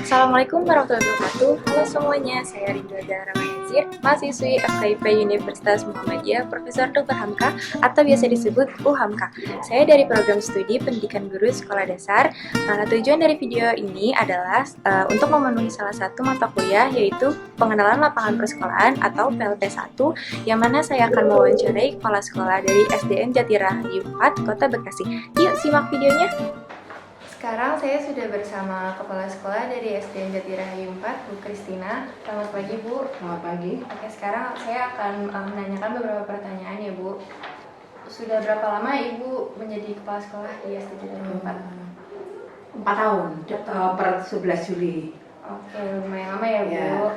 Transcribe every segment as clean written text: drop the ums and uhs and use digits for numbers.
Assalamualaikum warahmatullahi wabarakatuh. Halo semuanya, saya Rinda Zahra Mahazir, mahasiswi FKIP Universitas Muhammadiyah Profesor Dr. Hamka atau biasa disebut UHAMKA. Saya dari program studi Pendidikan Guru Sekolah Dasar. Tujuan dari video ini adalah untuk memenuhi salah satu mata kuliah yaitu Pengenalan Lapangan Persekolahan atau PLP1 yang mana saya akan mewawancarai kepala sekolah dari SDN Jatirahayu 4 Kota Bekasi. Yuk simak videonya. Sekarang saya sudah bersama Kepala Sekolah dari SDN Jatirahayu 4, Bu Kristina. Selamat pagi, Bu. Selamat pagi. Oke, sekarang saya akan menanyakan beberapa pertanyaan ya, Bu. Sudah berapa lama Ibu menjadi Kepala Sekolah di SDN Jatirahayu 4? 4 tahun, per 11 Juli. Oke, lumayan lama ya, Bu. Ya.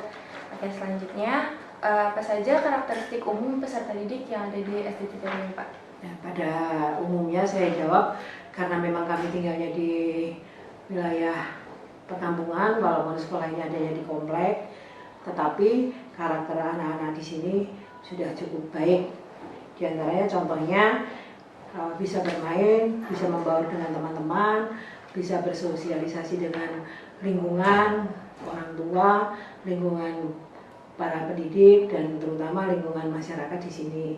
Oke, selanjutnya, apa saja karakteristik umum peserta didik yang ada di SDN Jatirahayu 4? Ya, pada umumnya saya jawab karena memang kami tinggalnya di wilayah perkampungan, walaupun sekolah ini adanya di komplek, tetapi karakter anak-anak di sini sudah cukup baik. Di antaranya contohnya bisa bermain, bisa membaur dengan teman-teman, bisa bersosialisasi dengan lingkungan orang tua, lingkungan para pendidik, dan terutama lingkungan masyarakat di sini.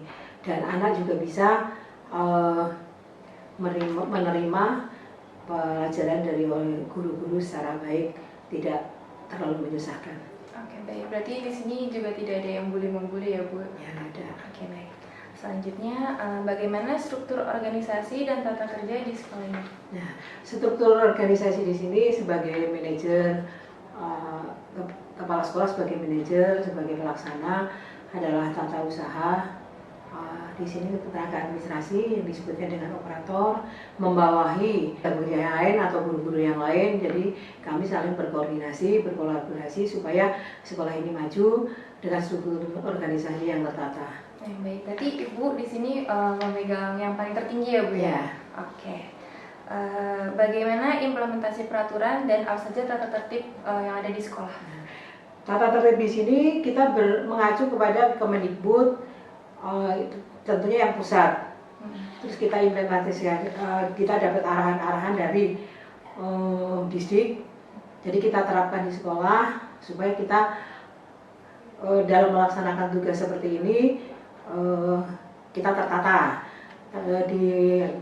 Dan anak juga bisa menerima pelajaran dari guru-guru secara baik, tidak terlalu menyusahkan. Oke, baik. Berarti di sini juga tidak ada yang bully-membuli ya, Bu? Ya, ada. Oke, baik. Selanjutnya, bagaimana struktur organisasi dan tata kerja di sekolah ini? Nah, struktur organisasi di sini sebagai manajer, kepala sekolah sebagai manajer, sebagai pelaksana adalah tata usaha. Di sini tenaga administrasi yang disebutnya dengan operator, membawahi guru yang lain atau guru-guru yang lain. Jadi kami saling berkoordinasi, berkolaborasi supaya sekolah ini maju dengan struktur organisasi yang tertata. Baik, berarti Ibu di sini memegang yang paling tertinggi ya, Bu ya? Ya. Oke. Bagaimana implementasi peraturan dan apa saja tata tertib yang ada di sekolah? Tata tertib di sini kita mengacu kepada Kemendikbud, tentunya yang pusat. Terus kita implementasikan, kita dapat arahan-arahan dari distrik. Jadi kita terapkan di sekolah supaya kita dalam melaksanakan tugas seperti ini kita tertata,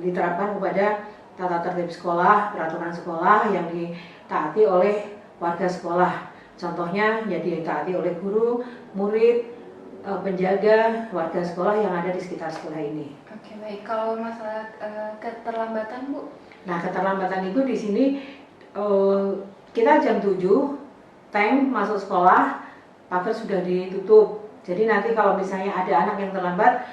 diterapkan kepada tata tertib sekolah, peraturan sekolah yang ditaati oleh warga sekolah. Contohnya ya ditaati oleh guru, murid, penjaga, warga sekolah yang ada di sekitar sekolah ini. Oke, baik. Kalau masalah keterlambatan, Bu? Nah, keterlambatan itu di sini kita jam 7 time masuk sekolah, pagar sudah ditutup. Jadi nanti kalau misalnya ada anak yang terlambat,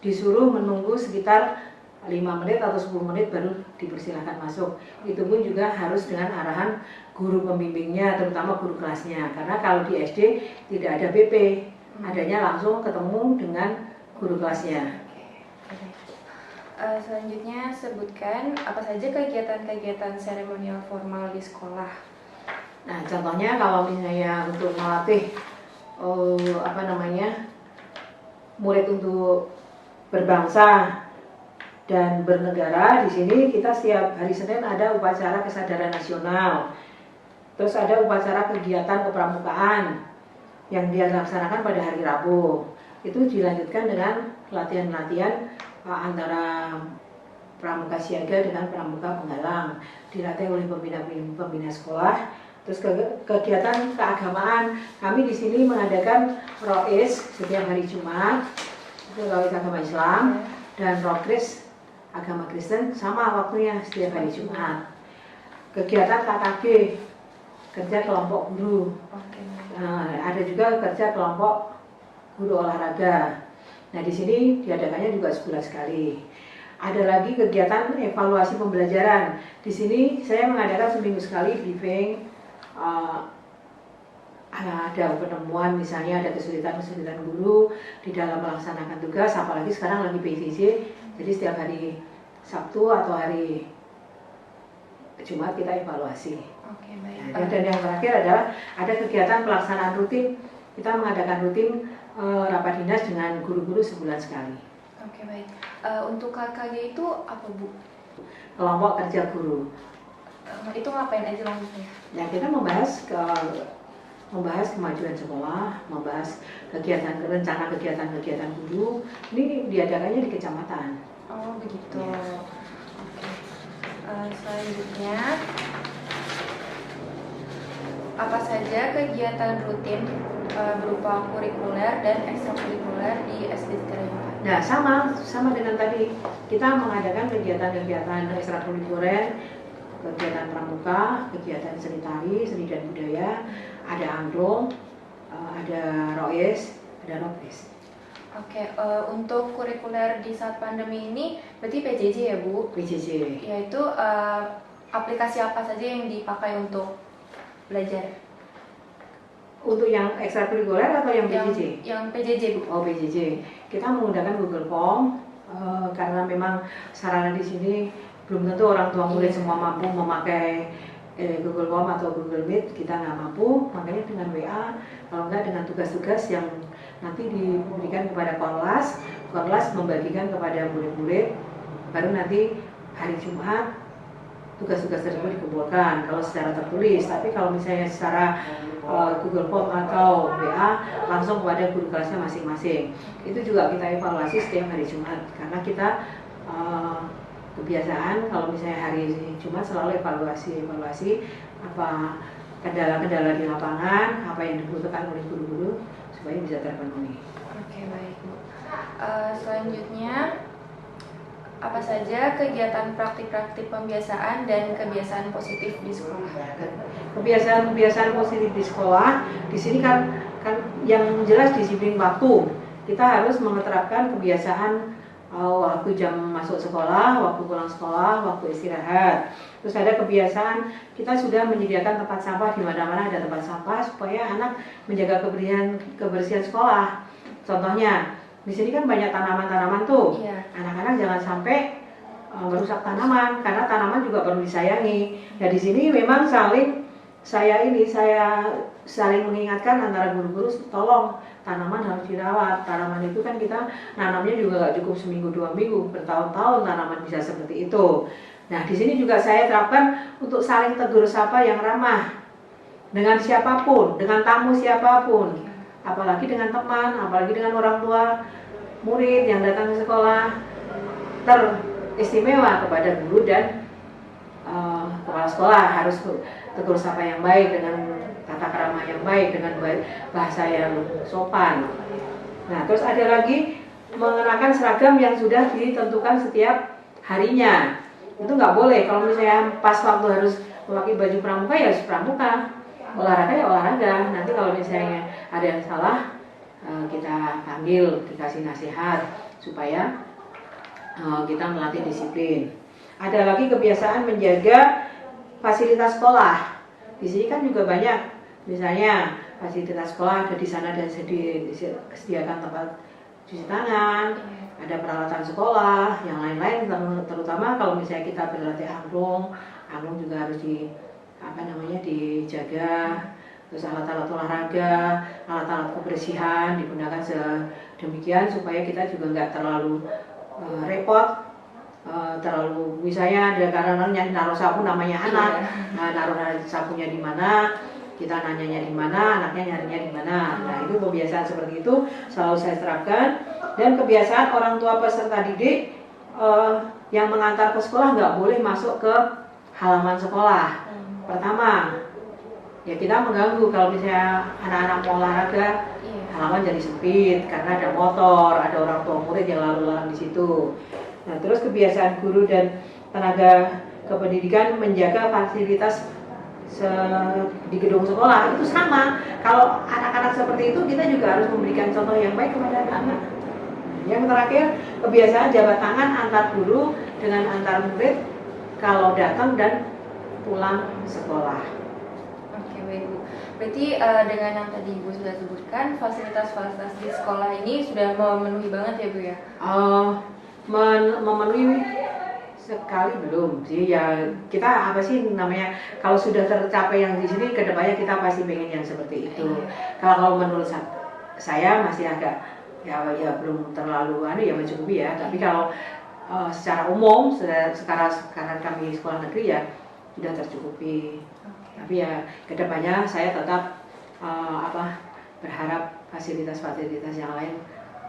disuruh menunggu sekitar 5 menit atau 10 menit baru dipersilahkan masuk. Itu pun juga harus dengan arahan guru pembimbingnya, terutama guru kelasnya. Karena kalau di SD tidak ada BP, adanya langsung ketemu dengan guru kelasnya. Selanjutnya sebutkan apa saja kegiatan-kegiatan seremonial formal di sekolah. Nah, contohnya kalau misalnya untuk melatih murid untuk berbangsa dan bernegara, di sini kita setiap hari Senin ada upacara kesadaran nasional. Terus ada upacara kegiatan kepramukaan yang dilaksanakan pada hari Rabu. Itu dilanjutkan dengan latihan-latihan antara pramuka siaga dengan pramuka penggalang, dilatih oleh pembina sekolah. Terus kegiatan keagamaan, kami di sini mengadakan Rois setiap hari Jumat, itu Rois agama Islam, dan Rokris agama Kristen sama waktunya setiap hari Jumat. Kegiatan KKG, kerja kelompok guru. Nah, ada juga kerja kelompok guru olahraga. Nah, di sini diadakannya juga sebulan sekali. Ada lagi kegiatan evaluasi pembelajaran. Di sini saya mengadakan seminggu sekali briefing. Ada pertemuan, misalnya ada kesulitan-kesulitan guru di dalam melaksanakan tugas, apalagi sekarang lagi PJJ. Jadi setiap hari Sabtu atau hari Jumat kita evaluasi. Oke, baik. Nah, dan yang terakhir adalah ada kegiatan pelaksanaan rutin. Kita mengadakan rutin rapat dinas dengan guru-guru sebulan sekali. Oke, baik. Untuk KKG itu apa, Bu? Kelompok kerja guru. Itu ngapain aja maksudnya? Ya kita membahas kemajuan sekolah, membahas rencana kegiatan guru. Ini diadakannya di kecamatan. Oh begitu. Ya. Oke. Selanjutnya, apa saja kegiatan rutin berupa kurikuler dan ekstrakurikuler di SD Terima? Nah, sama dengan tadi, kita mengadakan kegiatan-kegiatan ekstrakurikuler, kegiatan pramuka, kegiatan seni tari, seni dan budaya, ada angklung, ada roes, ada lopes. Oke, untuk kurikuler di saat pandemi ini berarti PJJ ya Bu? PJJ. Yaitu aplikasi apa saja yang dipakai untuk belajar? Untuk yang ekstrakurikuler atau yang PJJ? Yang PJJ Bu. Oh PJJ. Kita menggunakan Google Form karena memang sarana di sini belum tentu orang tua murid semua mampu memakai Google Form atau Google Meet. Kita nggak mampu, makanya dengan WA, kalau nggak dengan tugas-tugas yang nanti diberikan kepada Korlas membagikan kepada murid-murid, baru nanti hari Jumat tugas-tugas tersebut dikumpulkan kalau secara tertulis. Tapi kalau misalnya secara Google Form atau WA langsung kepada guru kelasnya masing-masing. Itu juga kita evaluasi setiap hari Jumat karena kita kebiasaan kalau misalnya hari Jumat selalu evaluasi apa kendala-kendala di lapangan, apa yang dibutuhkan oleh guru-guru supaya bisa terpenuhi. Oke, baik Bu. Selanjutnya, apa saja kegiatan praktik-praktik pembiasaan dan kebiasaan positif di sekolah? Kebiasaan positif di sekolah, di sini kan yang jelas disiplin waktu. Kita harus menerapkan kebiasaan waktu jam masuk sekolah, waktu pulang sekolah, waktu istirahat. Terus ada kebiasaan kita sudah menyediakan tempat sampah di mana-mana ada tempat sampah supaya anak menjaga kebersihan sekolah. Contohnya di sini kan banyak tanaman-tanaman tuh. Iya. Anak-anak jangan sampai merusak tanaman karena tanaman juga perlu disayangi. Ya di sini memang saya saling mengingatkan antara guru-guru, tolong tanaman harus dirawat. Tanaman itu kan kita nanamnya juga nggak cukup seminggu 2 minggu, bertahun-tahun tanaman bisa seperti itu. Nah di sini juga saya terapkan untuk saling tegur sapa yang ramah dengan siapapun, dengan tamu siapapun, apalagi dengan teman, apalagi dengan orang tua murid yang datang ke sekolah. Teristimewa kepada guru dan kepala sekolah harus tegur sapa yang baik dengan tata krama yang baik, dengan bahasa yang sopan. Nah, terus ada lagi mengenakan seragam yang sudah ditentukan setiap harinya. Itu nggak boleh. Kalau misalnya pas waktu harus memakai baju pramuka ya harus pramuka, olahraga ya olahraga. Nanti kalau misalnya ada yang salah, kita panggil, dikasih nasihat supaya kita melatih disiplin. Ada lagi kebiasaan menjaga fasilitas sekolah. Di sini kan juga banyak, misalnya fasilitas sekolah ada di sana dan disediakan tempat cuci tangan, ada peralatan sekolah, yang lain-lain. Terutama kalau misalnya kita berlatih angklung juga harus dijaga. Terus alat-alat olahraga, alat-alat kebersihan digunakan sedemikian supaya kita juga nggak terlalu repot. Terlalu misalnya ada kadang-kadang naruh sapu namanya anak, naruh sapunya di mana, kita nanyanya di mana, anaknya nyarinya di mana. Nah itu kebiasaan seperti itu selalu saya terapkan. Dan kebiasaan orang tua peserta didik yang mengantar ke sekolah nggak boleh masuk ke halaman sekolah. Pertama, ya kita mengganggu kalau misalnya anak-anak mau olahraga, halaman jadi sempit karena ada motor, ada orang tua murid yang lalu-lalang di situ. Nah, terus kebiasaan guru dan tenaga kependidikan menjaga fasilitas di gedung sekolah itu sama. Kalau anak-anak seperti itu kita juga harus memberikan contoh yang baik kepada anak-anak. Yang terakhir, kebiasaan jabat tangan antar guru dengan antar murid kalau datang dan pulang sekolah. Oke, baik Bu. Berarti dengan yang tadi Ibu sudah sebutkan, fasilitas-fasilitas di sekolah ini sudah memenuhi banget ya Bu ya? Memenuhi sekali belum sih ya. Kita apa sih namanya, kalau sudah tercapai yang di sini, kedepannya kita pasti pengen yang seperti itu. Kalau menurut saya masih agak ya belum terlalu mencukupi ya. Tapi kalau secara umum sekarang kami sekolah negeri ya sudah tercukupi. Oke. Tapi ya kedepannya saya tetap berharap fasilitas-fasilitas yang lain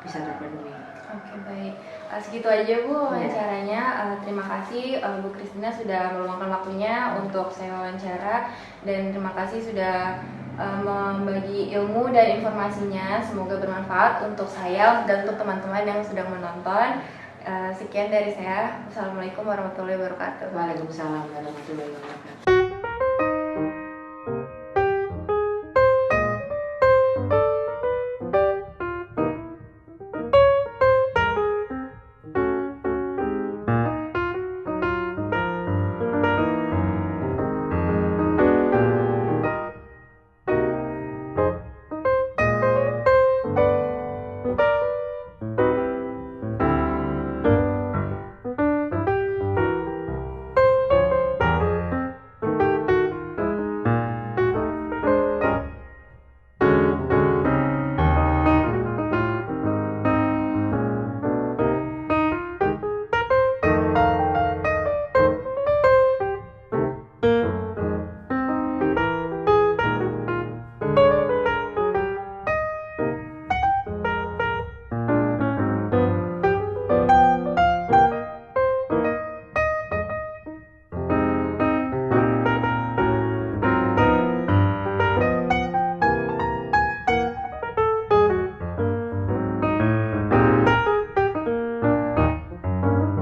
bisa terpenuhi. Oke, baik. Segitu aja Bu wawancaranya. Terima kasih Bu Kristina sudah meluangkan waktunya untuk saya wawancara, dan terima kasih sudah membagi ilmu dan informasinya. Semoga bermanfaat untuk saya dan untuk teman-teman yang sedang menonton. Sekian dari saya. Wassalamualaikum warahmatullahi wabarakatuh. Waalaikumsalam warahmatullahi wabarakatuh.